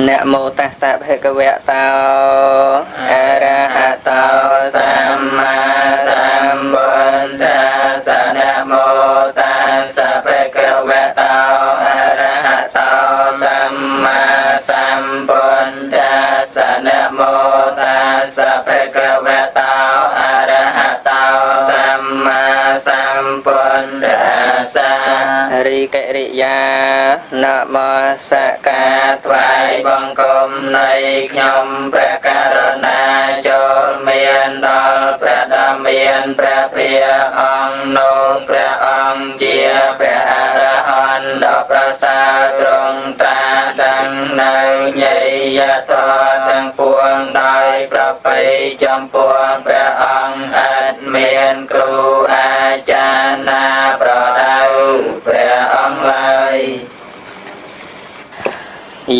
นะโมตัสสะภะคะวะโตอะระหะโตสัมมาสัมพุทธัสสะนะโมตัสสะภะคะวะโตอะระหะโตสัมมาสัมพุทธัสสะนะโมตัสสะภะคะวะโตอะระหะโตสัมมาสัมพุทธัสสะริกริยานะโมสกาថ្វាយបង្គំនៃខ្ញុំព្រះករុណាចូលមានដល់ព្រះដ៏មានព្រះភិយអង្គនោះព្រះអង្គជាព្រះអរហន្តដ៏ប្រសើរទ្រង់ត្រាស់ដឹងនៅញយធម៌ទាំងពួងដោយប្រពៃចំពោះព្រះអង្គឥតមានគ្រូអាចារ្យណាប្រដៅព្រះអង្គឡើយ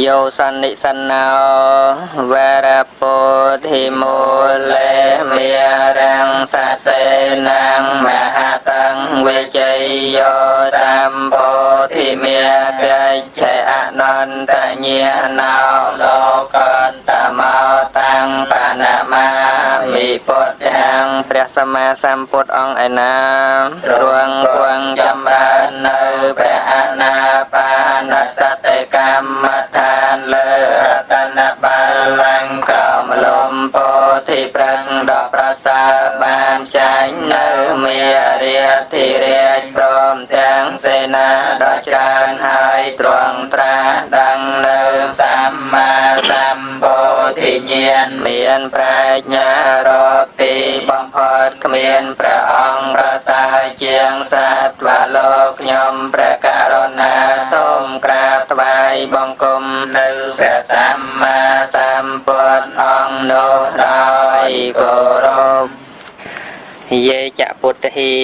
យោសន្និសណោវរពោធិមូលេមេរាំងសសេនាងមហតੰវិជ័យយោសម្ពោធិមេកច្ឆេអនន្តញ្ញាណោលោកន្តមោតាំងបណមាមិពុទ្ធាំព្រះសម្មាសម្ពុទ្ធអង្គឯណាទ្រង់គង់ចម្រើននៅព្រះអនាបានសតិកម្មដ្ឋានលើរតនបល្ល័ង្កក្រោមលំពោធិប្រឹងដ៏ប្រសើរបានចាញ់នៅមេរាធិរាជព្រមទាំងសេនាដ៏ច្រើនហើយទ្រង់ត្រាស់ដឹងនៅសម្មាសម្ពោធិញ្ញាណមានប្រាជ្ញារកទីបំផុតគ្មានព្រះអង្គប្រសើរជាងសត្វលោកខ្ញុំព្រះករុណាសូមក្រាបថ្វាយបង្គំនៅព្រះសម្មាសម្ពុទ្ធអង្គនោះដោយគោរពយេចពុទ្ធា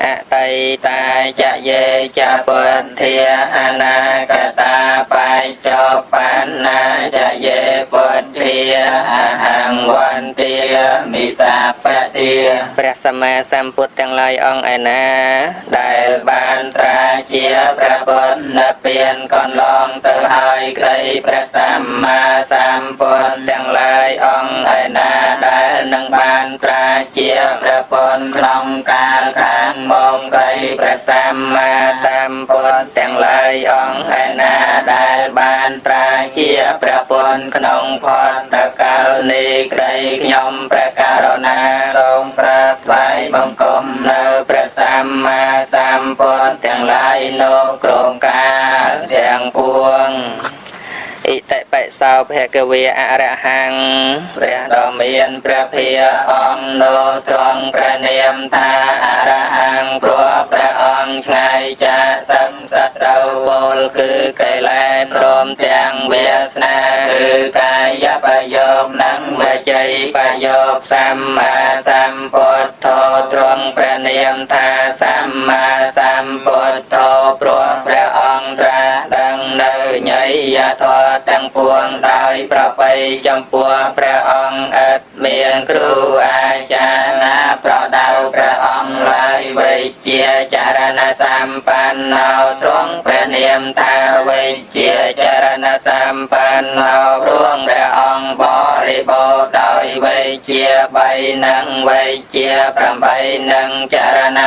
អតីតាចយេចពុទ្ធាអនាគតាបច្ចុប្បន្នាចយេពុទ្ធាអហង្វន្ទាមិសាបទាព្រះសម្មាសម្ពុទ្ធទាំងឡាយអង្គឯណាដែលបានត្រាជាព្រះពុទ្ធនិព្វានកន្លងទៅហើយក្តីព្រះសម្មាសម្ពុទ្ធទាំងឡាយអង្គឯណាដែលនឹងបានត្រាជាព្រះពុទ្ធក្នុងកាលខាងមកក្តីព្រះសម្មាសម្ពុទ្ធទាំងឡាយអង្គឯណាដែលបានត្រាជាព្រះពុទ្ធក្នុងផតកាលនេះក្តីខ្ញុំព្រះករុណាសូមក្រាបថ្វាយបង្គំនៅព្រះសម្មាសម្ពុទ្ធទាំងឡាយនោះក្រុមកាលទាំងពួងអិតិបិសោភគវេអរហង្គព្រះដ៏មានព្រះភិយអង្គនោះទ្រង់ព្រះនាមថាអរហង្គព្រោះព្រះអង្គឆ្ងាយចាកសឹងសត្រូវពលគឺកិលេសព្រមទាំងវាសនាគឺកាយបយោគនិងវចីបយោគសម្មាសម្ពុទ្ធោទ្រង់ព្រះនាមថាសម្មាសម្ពុទ្ធោព្រោះព្រះអង្គត្រាស់ដឹងនៅញយធម៌ទាំងពួងដោយប្រពៃចំពោះព្រះអង្គឥតមានគ្រូអាចារ្យណាប្រដៅព្រះអង្គឡើយវិជ្ជាចរណសម្បណ្ណោទ្រង់ព្រះនាមថាវិជ្ជាចរណសម្បណ្ណោព្រោះព្រះអង្គបរិបូរណ៍ដោយវិជ្ជា3និងវិជ្ជា8និងចរណ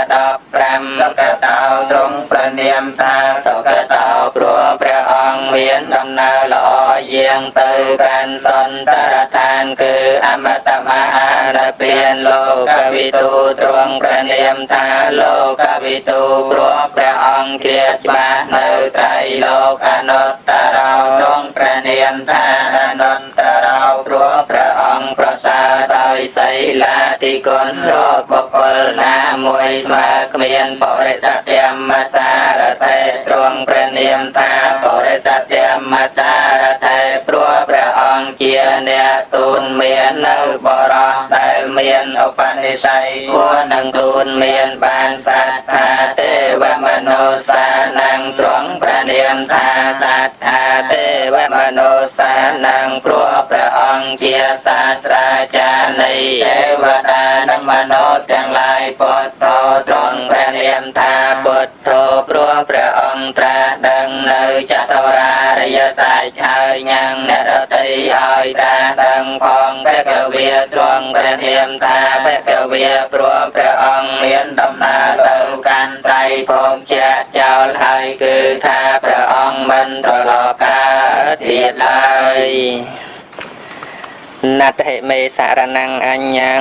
15សុគតោទ្រង់ព្រះនាមថាសុគតោព្រោះព្រះអង្គមានដំណើរល្អយាងទៅកាន់សន្តរឋានគឺអមតមហានិព្វានលោកវិទូទ្រង់ព្រះនាមថាលោកវិទូព្រោះព្រះអង្គជ្រាបច្បាស់នៅត្រៃលោកអនុត្តរោទ្រង់ព្រះនាមថាអនុត្តរោព្រោះព្រះអង្គប្រសើរដោយសីលាតិគុណរកបុគ្គលណាមួយស្មើគ្មានបរិសត្តិមសារតេទ្រង់ព្រះនាមថាបរិសត្តិមសារតេព្រោះព្រះអង្គជាអ្នកទូនមាននៅបរោះដែលមានឧបនិស្ស័យគួរនឹងទូនមានបានសត្ថាទេវមនុស្សានឹងទ្រង់ព្រះនាមថាសត្ថាទេវមនុស្សានឹងព្រោះព្រះអង្គជាសាស្ត្រាចារ្យនៃទេវតានិងមនុស្សទាំងឡាយពុទ្ធោទ្រង់ព្រះនាមថាពុទ្ធោព្រោះព្រះអង្គត្រាស់ដឹងនៅចតុរារិយសច្ចហើយញ៉ាំងណ តីឲ្យតាដឹងផងភគវាទ្រង់ព្រះនាមថាភគវាព្រោះព្រះអង្គមានដំណើរទៅកាន់ត្រៃភពជាចោលហើយគឺថាព្រះអង្គមិនត្រឡប់កើតទៀតឡើយណដ្ឋិមេសារណังអញ្ញੰ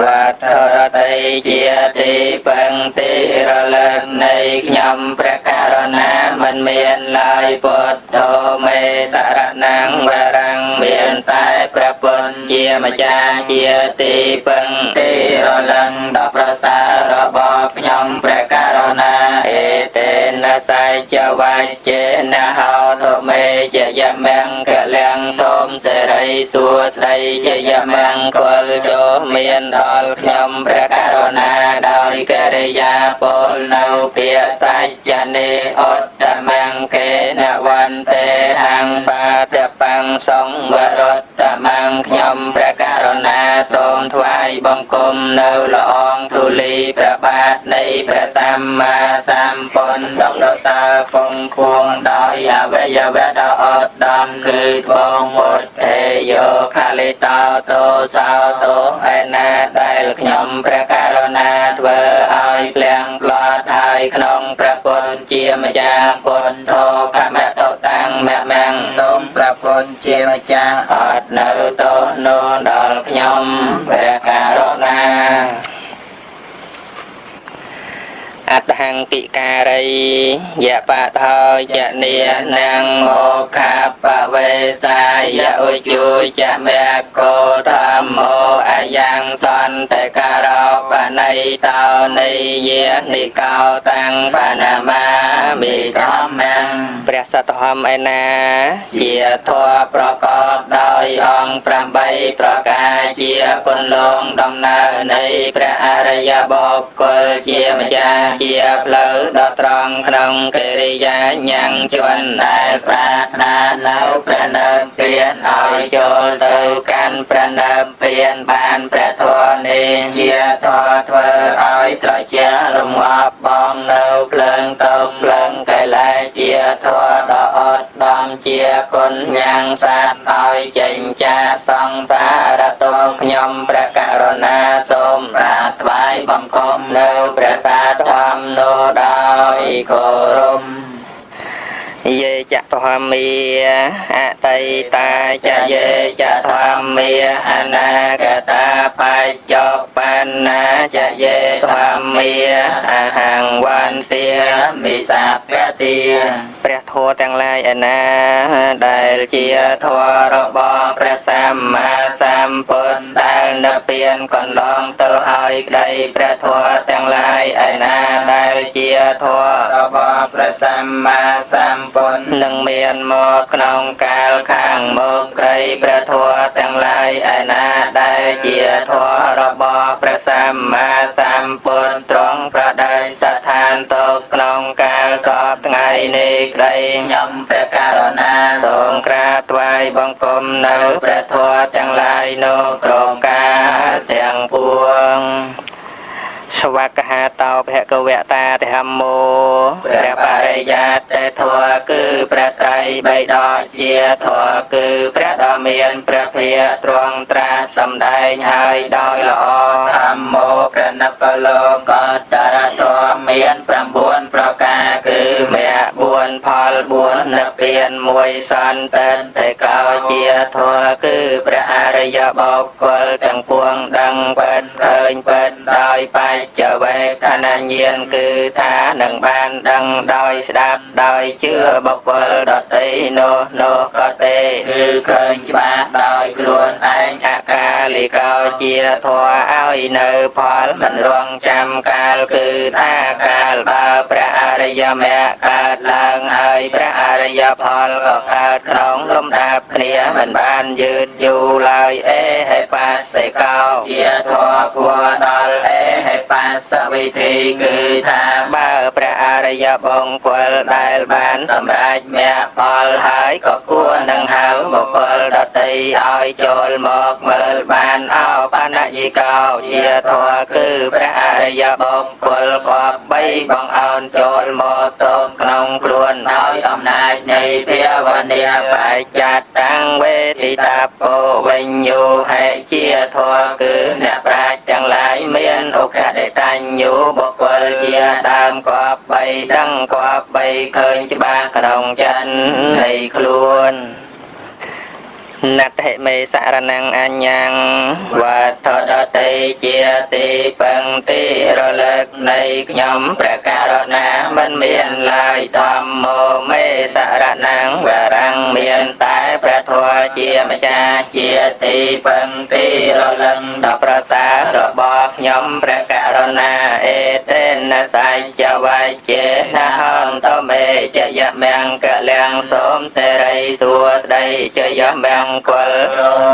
វត្ថុរតីជាទីពឹងទីរលឹកនៃខ្ញុំព្រះករុណាមិនមានឡើយពុទ្ធោមេសារណังវរੰមានតែព្រះពុទ្ធជាម្ចាស់ជាទីពឹងទីរលឹកដ៏ប្រសើររបស់ខ្ញុំព្រះករុណាអេតេនសច្ចវច្ចេនហោទុមេជាយមង្គលំសូមសិរីសួស្តីជាយមង្គលចូលមានដល់ខ្ញុំព្រះករុណាដោយកិរិយាពលនៅពាក្យសច្ចនេអត្តមង្គេនវន្ទេហੰបាទបង្សង្វរតមង្គខ្ញុំព្រះករុណាសូមថ្វាយបង្គំនៅល្អងធូលីព្រះបាទនៃព្រះសម្មាសម្ពុទ្ធដ៏ប្រសើរគង់គួងដោយអវយវៈដ៏ឧត្តមគឺត្បូងមុតទេយោខាលិតោទោសោទោឯណាដែលខ្ញុំព្រះករុណាធ្វើឲ្យភ្លៀងផ្លាត់ហើយក្នុងព្រះពុទ្ធជាម្ចាស់ពុទ្ធោខមតតាំងមមੰសូមព្រះពុទ្ធជាម្ចាស់អត់នៅទោសនោះដល់ខ្ញុំព្រះករុណាអត្តហង្កិការីយបថោយនីនាងមោខាបវេសាយឧជុចមេកោធម្មោអាយ៉ាងសន្តការោបណៃតោនៃយានិកោតាំងបណមាមិធម្មੰព្រះសទ្ធម្មឯណាជាធម៌ប្រកបដោយអង្គ8ប្រការជាគុណលងដំណើរនៃព្រះអរិយបុគ្គលជាម្ចាស់ជាផ្លូវដ៏ត្រង់ក្នុងកិរិយាញ៉ាំងជន់ដែលប្រាថ្នានៅព្រះនិព្វានឲ្យចូលទៅកាន់ព្រះនិព្វានបានព្រះធម៌នេះជាធម៌ធ្វើឲ្យត្រជាក់រងាប់បងនៅភ្លើងទៅភ្លើងកិលេសជាធម៌ដ៏ឧត្តមជាគុណញ៉ាំងសាទឲ្យចេញចាកសង្សារទុក្ខខ្ញុំព្រះករុណាសូមប្រាថ្វាយបង្គំនៅព្រះសាធម្មនោះដោយគោរពយេចធម្មាអតីតាចយេចធម្មាអនាគតាបច្ចុប្បន្នាចយេធម្មាអហង្វន្ទាមិសាពទាព្រះធម៌ទាំងឡាយឯណាដែលជាធម៌របស់ព្រះសម្មាសម្ពុទ្ធដែលនិព្វានកន្លងទៅហើយក្តីព្រះធម៌ទាំងឡាយឯណាដែលជាធម៌របស់ព្រះសម្មាសម្ពុទ្ធនឹងមានមកក្នុងកាលខាងមុខក្តីព្រះធម៌ទាំងឡាយឯណាដែលជាធម៌របស់ព្រះសម្មាសម្ពុទ្ធទ្រង់ប្រដេស្ថានទៅក្នុងកាលសពថ្ងៃនេះក្តីខ្ញុំព្រះករុណាសូមក្រាបថ្វាយបង្គំនៅព្រះធម៌ទាំងឡាយនោះក្នុងកាលទាំងពួងសវកហាតោភគវតាធម្មោព្រះបរិយត្តិធម៌គឺព្រះត្រៃបិដកជាធម៌គឺព្រះដ៏មានព្រះភិក្ខទ្រង់ត្រាស់សម្ដែងហើយដោយល្អធម្មោព្រះនិព្វលោកតរធម៌មាន9ប្រការគឺមគ្គ4ផល4និព្វាន1សន្តិតិកោជាធម៌គឺព្រះអរិយបុគ្គលទាំងពួងដឹងពិតឃើញពិតដោយបច្ចវេទនញ្ញាណគឺថានឹងបានដឹងដោយស្ដាប់ដោយជឿបុគ្គលដទៃនោះក៏ទេគឺឃើញច្បាស់ដោយខ្លួនឯងអកាលិកោជាធម៌ឲ្យនៅផលមិនរងចាំកាលគឺថាកាលបើព្រះអរិយមគ្គកើតឡើងហើយព្រះអរិយផលក៏កើតក្នុងលំដាប់គ្នាមិនបានយឺតយូរឡើយអេហេបសិកោជាធម៌គួរដល់អេហេបសវិធីគឺថាបើព្រះអរិយបុគ្គលដែលបានសម្រេចមគ្គផលហើយក៏គួរនឹងហៅបុគ្គលដទៃ ឲ្យចូលមកមើលបានអោបណ្ណយិកោជាធម៌គឺព្រះអរិយបុគ្គលគប្បីបងអោនចូលមកទោមក្នុងខ្លួនដោយអំណាចនៃភាវនាបច្ចតាំងវេទិតាពោវិញ្ញូហេជាធម៌គឺអ្នកប្រាជ្ញទាំងឡាយមានឱកាសដែលតាញ់ញូបុគ្គលជាដើមគប្បីដឹងគប្បីឃើញច្បាស់ក្នុងចិត្តនៃខ្លួនណដ្ឋិមេសារណង្អញ្ញងវត្ថុដតីជាទីពឹងទីរលឹកនៃខ្ញុំព្រះករុណាមិនមានឡើយធម្មោមេសារណង្វរੰមានតែព្រះធម៌ជាម្ចាស់ជាទីពឹងទីរលឹកដល់ប្រសើររបស់ខ្ញុំព្រះករុណាអេតេនសច្ចវជេនហន្តមេចយមង្គលាំងសូមសេរីសួស្តីចយមង្គល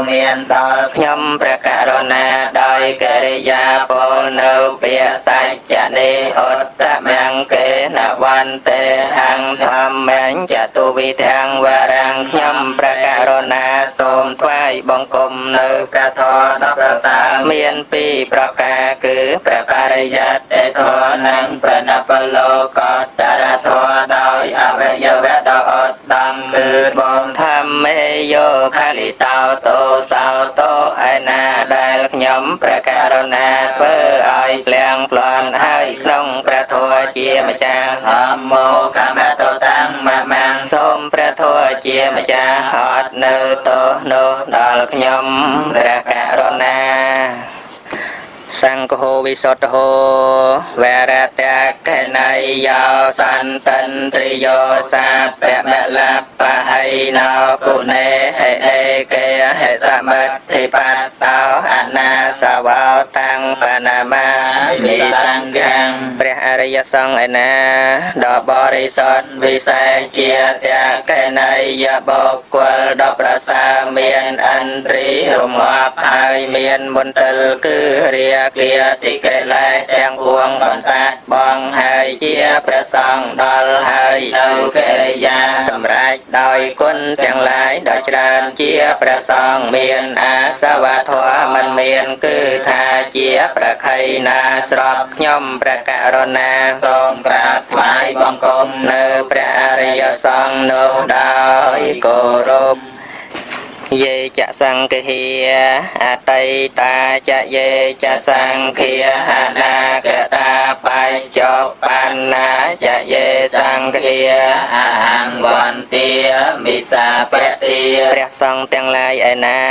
មានដល់ខ្ញុំព្រះករុណាដោយកិរិយាពលនៅពាក្យសច្ចនេឧត្តមង្គេនវន្ទេហੰធម្មញ្ចតុវិធាំងវរੰខ្ញុំព្រះករុណាសូមថ្វាយបង្គំនៅព្រះធម៌ដ៏ប្រសើរមានពីរប្រការគឺព្រះបរិយត្តិធម៌និងព្រះនពលលោកតរធម៌ដោយអវយវៈដ៏ឧត្តមគឺបងធម្មេយោខាលិតោតោសោតោឯណាដែលខ្ញុំព្រះករុណាធ្វើឲ្យភ្លៀងប្លន់ហើយក្នុងព្រះធម៌ជាម្ចាស់ធម្មោកម្មតតាំងមមាំងសូមព្រះធម៌ជាម្ចាស់អត់នៅទោសនោះដល់ខ្ញុំព្រះករុណាសង្ឃោវិសុទ្ធោវរតកណៃយោសន្តន្ទ្រិយោសាពបលបហៃណោគុណេហេដេកេហេសមិទ្ធិបតោអនាសវោតាំងបណាមាមិសង្ឃាំព្រះអរិយសង្ឃឯណាដ៏បរិសុទ្ធវិសេសជាតកណៃយបុគ្គលដ៏ប្រសើរមានអន្ទ្រីរងាប់ហើយមានមន្តលគឺរាគ្រាតិកិលេសទាំងពួងបន្សាត់បងហើយជាព្រះសង្ឃដល់ហើយនៅកិរិយាសម្រេចដោយគុណទាំងឡាយដ៏ច្រើនជាព្រះសង្ឃមានអាសវធម៌មិនមានគឺថាជាប្រខ័យណាស្របខ្ញុំព្រះករុណាសូមក្រាបថ្វាយបង្គំនៅព្រះអរិយសង្ឃនោះដោយគោរពយេចសង្ឃាអតីតាចយេចសង្ឃាអនាគតាបច្ចុប្បន្នាចយេសង្ឃាអហង្វន្ទាមិសាបតិព្រះសង្ឃទាំងឡាយឯណា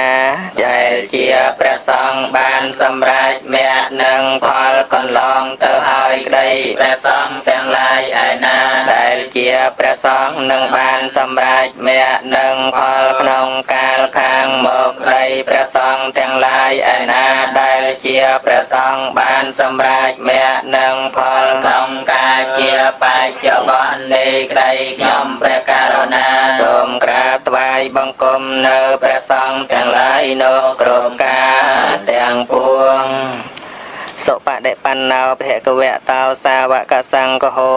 ដែលជាព្រះសង្ឃបានសម្រេចមគ្គនិងផលកន្លងទៅហើយក្តីព្រះសង្ឃទាំងឡាយឯណាដែលជាព្រះសង្ឃនឹងបានសម្រេចមគ្គនិងផលក្នុងកាលខាងមកដីព្រះសង្ឃទាំងឡាយឯណាដែលជាព្រះសង្ឃបានសម្រេចមគ្គនិងផលក្នុងកាលជាបច្ចុប្បន្ននេះក្តីខ្ញុំព្រះករុណាសូមក្រាបថ្វាយបង្គំនៅព្រះសង្ឃទាំងឡាយនោះគ្រប់ការទាំងពួងសុបដិបណ្ណោភគវៈតោសាវកសង្ឃោ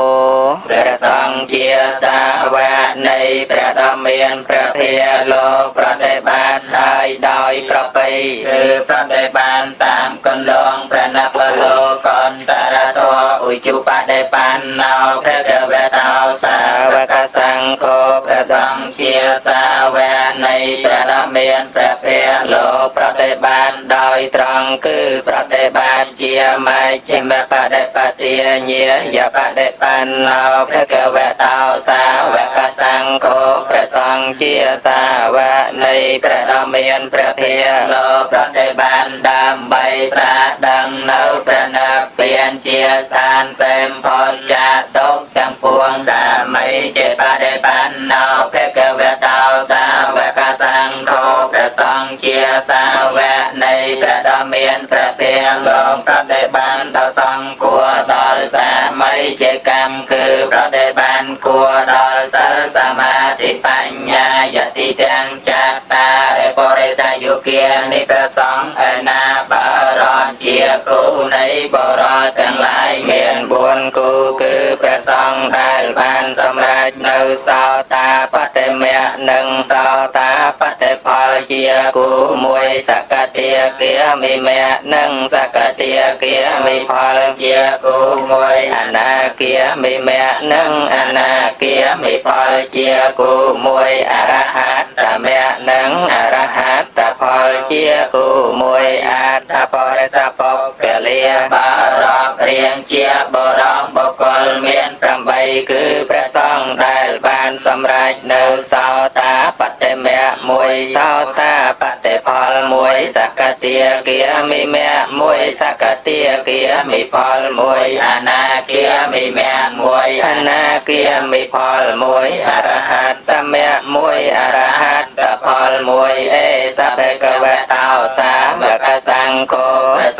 ព្រះសង្ឃជាសាវកនៃព្រះដ៏មានព្រះភិយលោកប្រតិបត្តិហើយដោយប្រពៃគឺប្រតិបត្តិតាមកន្លងព្រះនបលោកន្តរតោឧជុបដិបណ្ណោភគវៈតោសាវកសង្ឃោព្រះសង្ឃជាសាវកនៃព្រះដ៏មានព្រះភិយលោកប្រតិបត្តិដោយត្រង់គឺប្រតិបត្តិជាមជ្ឈិមបដិបទាញាយបដិបណ្ណោភគវៈតោសាវកសង្ឃោព្រះសង្ឃជាសាវកនៃព្រះដ៏មានព្រះភិយលោកប្រតិបត្តិដើម្បីប្រាដឹងនៅព្រះនិព្វានជាសានសេមផលចាទុកទាំងពួងសាមីជាបដិបណ្ណោភគវៈតោសាវកសង្ឃោព្រះសង្ឃជាសាវកនៃព្រះដ៏មានព្រះភិយលោកប្រតិបត្តិដល់សង្ឃគួរដល់សាមីជាកម្មគឺប្រតិបត្តិគួរដល់សិលសមាធិបញ្ញាយតិទាំងចតារិបរិសយុគានិព្រះសង្ឃឯណាបរនជាគូនៃបរោទាំងឡាយមាន4គូគឺព្រះសង្ឃដែលបានសម្រេចនៅសោតាបតិមៈនិងសោតាបតិផល ជាគូមួយសកតិគាមិមៈនឹងសកតិគាមិផលជាគូមួយអនាគាមិមៈនឹងអនាគាមិផលជាគូមួយអរហត្តមៈនឹងអរហត្តផលជាគូមួយអត្តបរិសពកលាបរោរៀងជាបរោបុគ្គលមាន8គឺព្រះសង្ឃដែលបានសម្រេចនៅសោតាបតិមៈមួយសោតាបតិផលមួយសកតិគាមិមៈមួយសកតិគាមិផលមួយអនាគាមិមៈមួយអនាគាមិផលមួយអរហត្តមៈមួយអរហត្តផលមួយអេសភេកវតោសាវកសង្ឃោ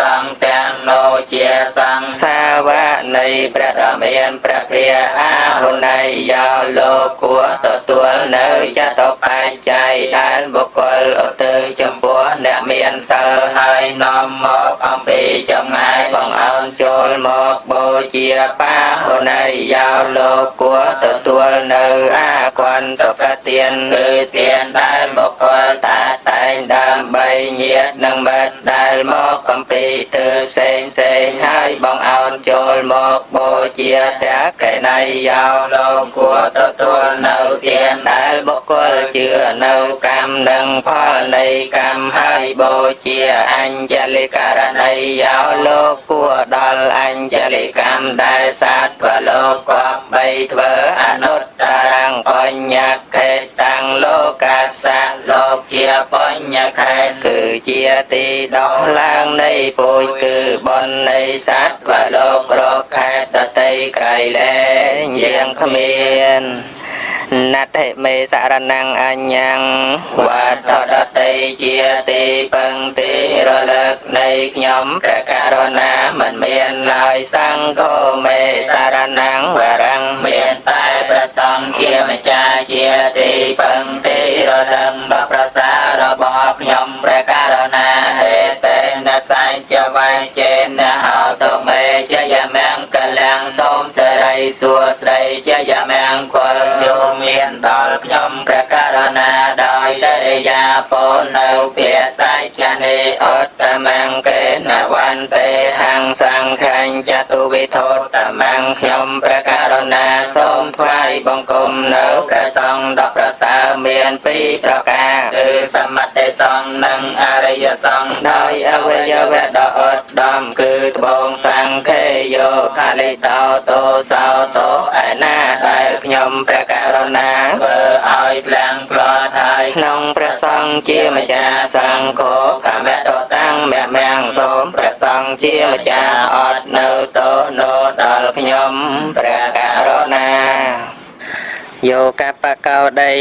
សង្ឃទាំងនោះជាសង្ឃសាវកនៃព្រះដ៏មានព្រះភិយអាហ៊ុន័យយោលោកគួរទទួលនៅចតបច្ច័យដែលបុគ្គលឧទ្ទិសចំពោះអ្នកមានសិលហើយនាំមកអំពីចម្ងាយបងអោនចូលមកបូជាបាហ៊ុន័យយោលោកគួរទទួលនៅអាគន្តកទានគឺទានដែលបុគ្គលតាតែងដើម្បីញាតិនឹងមិត្តដែលមកកំពីទិផ្សេងហើយបងអោនចូលមកបូជាតែកេណីយោលោកគួរទទួលនៅទានដែលបុគ្គលជឿនៅកម្មនិងផលនៃកម្មហើយបូជាអញ្ចលិករណីយោលោកគួរដល់អញ្ចលិកម្មដែលសាត្វលោកគប្បីធ្វើអនុត្តរងបញ្ញខេតតាំងលោកសៈលោកជាបញ្ញខេតគឺជាទីដោះឡើងនៃពូជគឺបុណ្យនៃសត្វលោករកខេតដតីក្រៃលែងយ៉ាងគ្មានណដ្ឋិមេសរណង្អញ្ញងវត្តដតីជាទីពឹងទីរលឹកនៃខ្ញុំព្រះករុណាមិនមានឡើយសង្ឃោមេសរណង្វរង្ឃមានតែព្រះសង្ឃជាម្ចាស់ជាទីពឹងទីរលឹកដ៏ប្រសើររបស់ខ្ញុំព្រះករុណាហេតេនសញ្ចវៃចេនហោតុមេជយមង្គលាំងសូមសិរីសួស្តីជយមង្គលយោមានដល់ខ្ញុំព្រះករុណាដោយកិរិយាពោលនៅពាក្យសច្ចនេអត្តមង្គេនវន្ទេហង្សង្ខញ្ចតុវិធតមង្គខ្ញុំព្រះករុណាសូមថ្វាយបង្គំនៅព្រះសង្ឃដ៏ប្រសើរមានពីរប្រការគឺសមតិសង្ឃនិងអរិយសង្ឃដោយអវយវៈដ៏ឧត្តមគឺត្បូងសង្ឃេយោកាលិតោតោសោតោឯណាដែលខ្ញុំព្រះករុណាធ្វើឲ្យផ្លាំងផ្លាត់ហើយក្នុងព្រះសង្ឃជាម្ចាស់សង្ឃោខមតតាំងមមាំងសូមព្រះសង្ឃជាម្ចាស់អត់នៅតោនោដល់ខ្ញុំព្រះករុណាយោកបកោដី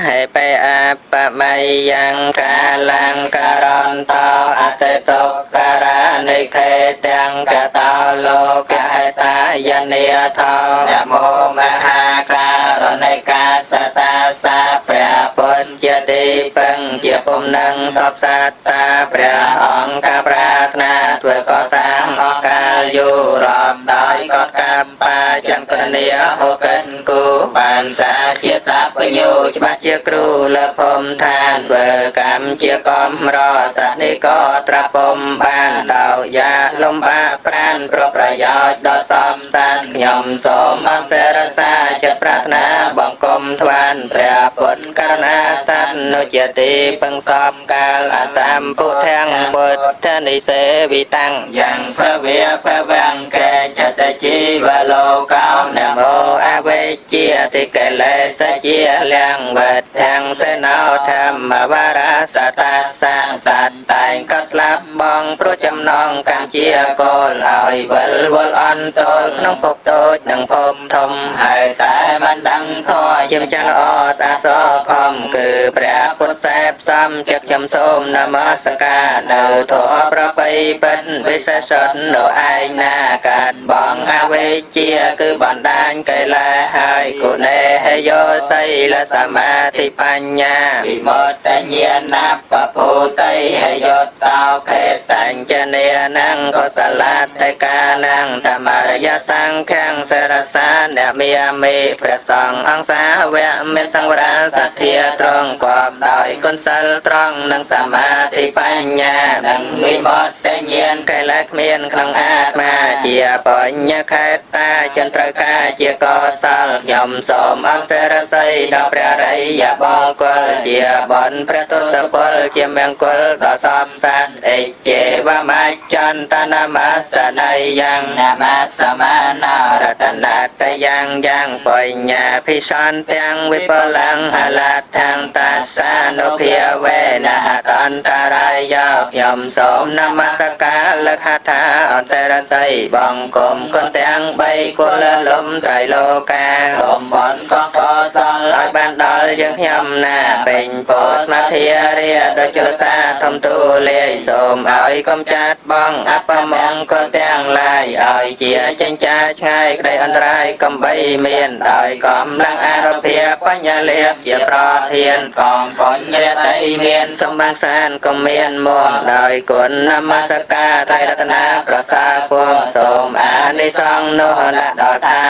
ហេបេអបមៃយ៉ាងកាលង្ករន្តោអតិតុការានិខេទាំងកតោលោកហេតាយនិធោនមោមហាការនិកាសតាសាព្រះពុទ្ធជាទីពឹងជាពុំនឹងសពសត្តាព្រះអង្គការប្រាថ្នាធ្វើកសាងអកាលយូររំដោយកតកម្មបាចង្កនីហុកិនគូបានតាជាសបញ្ញោច្បាស់ជាគ្រូលើភូមិឋានធ្វើកម្មជាកំរសនិកត្រពុំបានដោយយ៉ាលំបាកប្រានប្រប្រយោជន៍ដល់សំសានខ្ញុំសូមអន្តរសាចិត្តប្រាថ្នាបង្គំថ្វានព្រះពុទ្ធករុណាសត្វនុជាទីពឹងសពកាលអសម្ពុទ្ធាំងពុទ្ធនិសេវិតាំងយ៉ាងភវាភវាំងកេចតជីវលោកោនមោអវេជាតិកិលេសជាលៀងវត្តទាំងសេណោធម្មវរាសតាសាសត្វតែងកាត់ស្លាប់បងព្រោះចំណងកម្មជាកូលឲ្យវិលវល់អន្តលក្នុងភពតូចនិងភពធំហើយតែមិនដឹងធម៌ជាម្ចាស់ល្អស្អាតសខំគឺព្រះពុទ្ធសេពសំចិត្តខ្ញុំសូមនមស្ការនៅធម៌ប្របីបិណ្ឌវិសេសតនៅឯងណាកាត់បងអវេជាគឺបណ្ដាញកិលេសហើយគុណេហេយោសីលសមាធិបញ្ញាវិមុតញ្ញាណបពុទ្ធិហេយោតោ เอตัญจเนียนังกุศลเทกานังธรรมรยสังขังสรสาเนเมียมีพระสงฆ์อังสาเวเมสังวราสัทเทียตรงกอบดอยกุศลตรองนังสมาธิปัญญานังวิมุตติเยียนไกลลักเมียนคลังอาตมาเจียปัญญาคตาจันทรกาเจียกอสลยมสมอังเสรไสดาพระไรยาบองกลเจียบอนพระตุสพลเจียเมียงกลดอสอบสัตเอเจวามาจันตนามาสนัยยังนามาสมานารัตนาตยังยังปัญญาพิชันเตียงวิปลังหลาทางตัสสานุเพียเวนะตันตารายยมสมนามาสกาลคาถาอันเสรไสบังกมคนเตียงใบกุลลมไตรโลกาสมบอนก็ขอสอนลอยบันดอลยังยำนาเป็นโพสมาเทียเรียโดยจุลสาทมตูเลียสมเอากำจัดบ้องอัปมงคนเตียงลายเอาเจียเจนจ้าชายได้อันตรายกำใบเมียนเอากำลังอารมณ์เพียปัญญาเลียบเจียปลอเทียนกองปัญญาใสเมียนสมบังสานก็เมียนม่วงโดยกุลนมัสกาไตรรัตนาประสาพวงสมอานิสงส์โนนะดอธา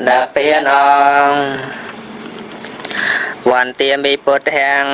ดับเปียนองวันเตียมีปุถแห่ง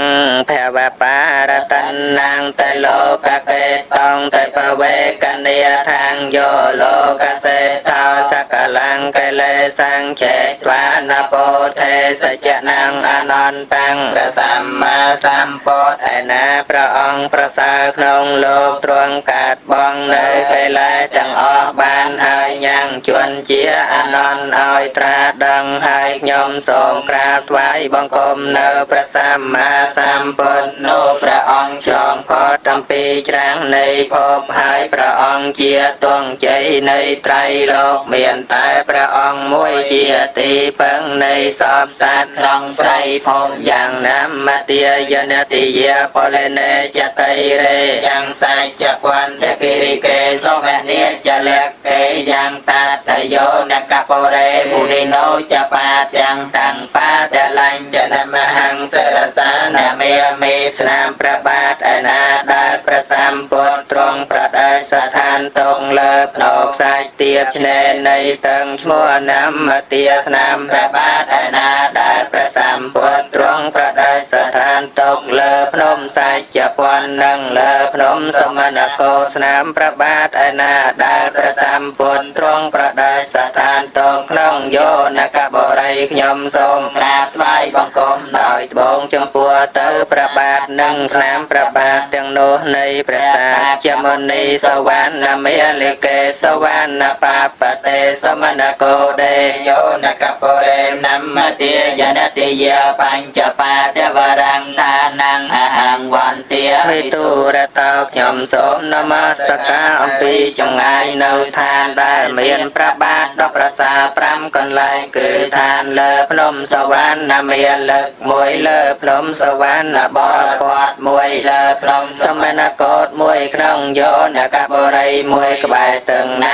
แผ่วปารตันนางแต่โลกเกตองแต่ปเวกันเนียทางโยโลกเสทาสกลังไกเลสังเขตวานาโปเทสจนังอนันตังพระสัมมาสัมพุทธนาพระองค์ประสาทนงโลกตรวงกาดบองเนยไกลจังออกบานหายยังจวนเจียอนันออยตราดังหายยมสงกราบไว้บังคมเนอพระสัมมาสัมพุทธโนพระองค์จองพอดำปีจางในภพหายพระองค์เจียตวงใจในไตรโลกเมียนแต่พระองค์มวยเจียตีเพิงในสอบสัตว์รองใส่พงอย่างน้ำมาเตียยนติเยปเลเนจะไตเรยังใส่จักวันเทกิริเกสเวเนียจะเล็กเกยังตาทโยนกปเรมุนิโนจะปายังตังปาเดลัญจะนมหังเสรสานาเมียมีสนามประบาทอนาดาประสัมพุทธตรงประดาสถานตรงเลิบนอกสายเตียบเนในสังชมัวนำมาเตียสนามประบาทอนาดาประสัมพุทธตรงประดาสถานตรงเลิบนมสายจะปวันนังเลิบนมสมณโกสนามประบาทอนาดาประสัมพุทธตรงประดาสถานตรงคลองโยนกบไรยมสมกราบไหว้บังคมโดยบงจงปัวเตอประบาทนังสนามประบาทจังโนในประสาทจมณีสวรรค์เมเลเกสวรรค์ปาปเตสมณโกเดโยนกปเรนัมมเตียยนติเยปัญจปาเทวรังทานังอาหังวันเตียวิตุระตอกยมสมนมัสกาอัมปีจงไงเนื้อทานได้เมียนประบาทดอกประสาพรำกันไลคือทานเลิพนมสวรรค์เมียนเลิกมวยเลิพนมสวรรค์บอดปอดมวยเลิพนมสมณโกดมวยครองโยนกบไรมวยกบายสึงน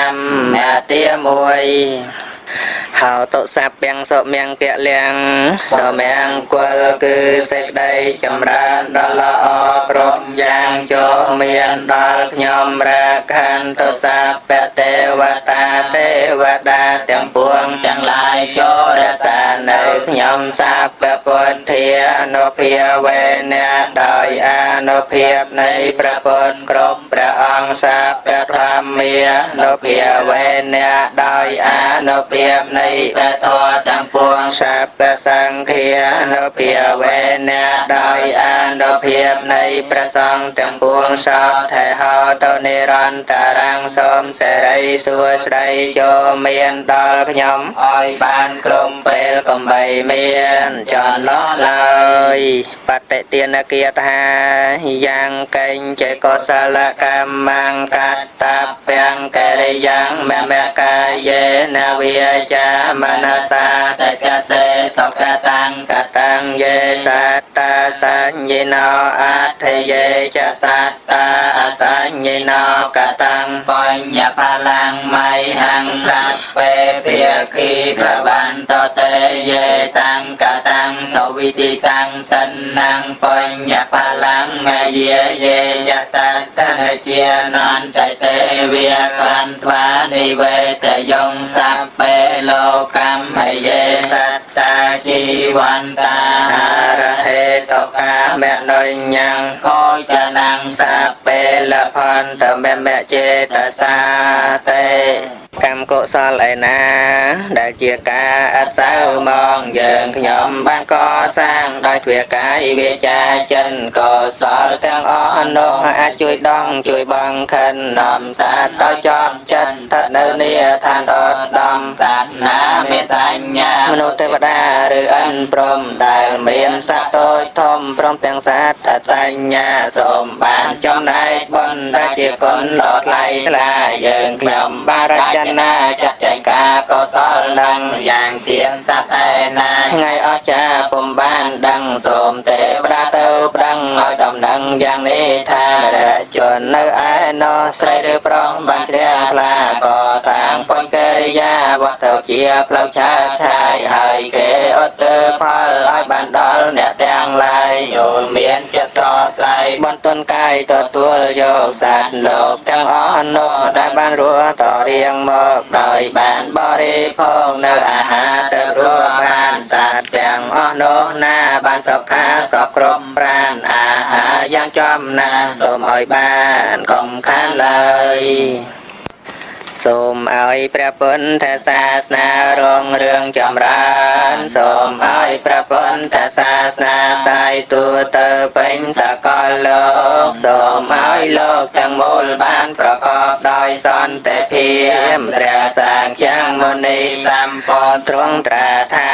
ำเตียมวยหาวโตสับเปียงโสเมียงเกะเลียงโสเมียงกวลคือเสกได้จำราดอลออกรมยางโจเมียนดอลยมราคันโตสับเปเทวตาเทวดาเตียงปวงจังลายโจรสาในยมสับเปปุถเทียโนเพียเวเนดอยอาโนเพียบในพระพุทธครบพระองค์สับเปธรรมเมียโนเพียเวเนดอยอาโนเพียบในพระทวจังปวงสัพพสังเขียโนเพียเวเนดอยอาโนเพียบในพระสังจังปวงสัพเทหาตนิรันตารังสมเสรีสัวสไดโจเมียนดอลขยมอ้อยบานกลมเปลกมใบเมียนจอนล้อเลยปฏิเตียนเกียรติยังเก่งเจโกสลกรรมังกัตตาเปียงเกริยังแม่แม่กายเยนาวิยจามนาสาตกเสสกตังเยสัตตาสัญญิโนอัตถเยจะสัตตาสัญญิโนกตังปัญญพลังไมหังสัพเปเพียคีพระบันโตเต เยตังกตังสวิติตังตันนังปัญญาพลังเยเยยตัตตะเจียนันใจเตเวียกันทวานิเวตยงสัพเปโลกัมเยสัตตาจีวันตาหาระเหตุกาแม่นอยยังโคจะนังสัพเปละพันตแม่เจตสาเตកម្មកុសលឯណាដែលជាការអត់សៅមកយើងខ្ញុំបានកសាងដោយទ្វេកាយវាចាចិនកុសលទាំងអស់នោះអាចជួយដងជួយបង្ខិននាំសាទដល់ចប់ចិត្តស្ថិតនៅនីឋានឧត្តមសាសនាមានសញ្ញាមនុស្សទេវតាឬអិនព្រំដែលមានសក្តិតូចធំព្រមទាំងសាទអសញ្ញាសូមបានចំណែកបុណ្យដែលជាគុណដ៏ថ្លៃថ្លាយើងខ្ញុំបានរចនាចាត់ចែងការកុសលនឹងយ៉ាងទៀងសត្វឯណាថ្ងៃអស្ចារ្យពុំបានដឹងសូមទេវតាទៅប្រឹងឲ្យដំណឹងយ៉ាងនេះថារជននៅឯណោះស្រីឬប្រុសបានជ្រះថ្លាក៏សាងពុញកិរិយាវត្តទៅជាផ្លូវឆាតឆាយហើយគេអត់ទៅផលឲ្យបានដល់អ្នកទាំងឡាយយល់មានចិត្តស្រស់ស្រីបន្ទន់កាយទទួលយកសត្វលោកទាំងអស់នោះដែលបានរស់តរៀងមកដោយបានបរិភោគនៅអាហារទៅរស់បានសត្វទាំងអស់នោះណាបានសុខាសពគ្រប់ប្រាណអាហារយ៉ាងចំណានសូមឲ្យបានកុំខានឡើយសូមឲ្យព្រះពុទ្ធសាសនារុងរឿងចម្រើនសូមឲ្យព្រះពុទ្ធសាសនាតែទូទៅពេញសកលលោកសូមឲ្យលោកទាំងមូលបានប្រកបដោយសន្តិភាពព្រះសង្ឃយ៉ាងមុនីសម្ពោធទ្រង់ត្រាថា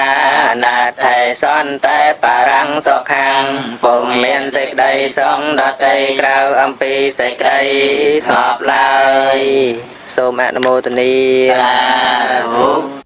ណាថេសន្តិបរាំងសុខំពុំមានសេចក្តីសង្ឃដតីក្រៅអំពីសេចក្តីស្ងប់ឡើយសូមអនុមោទនាសាធុ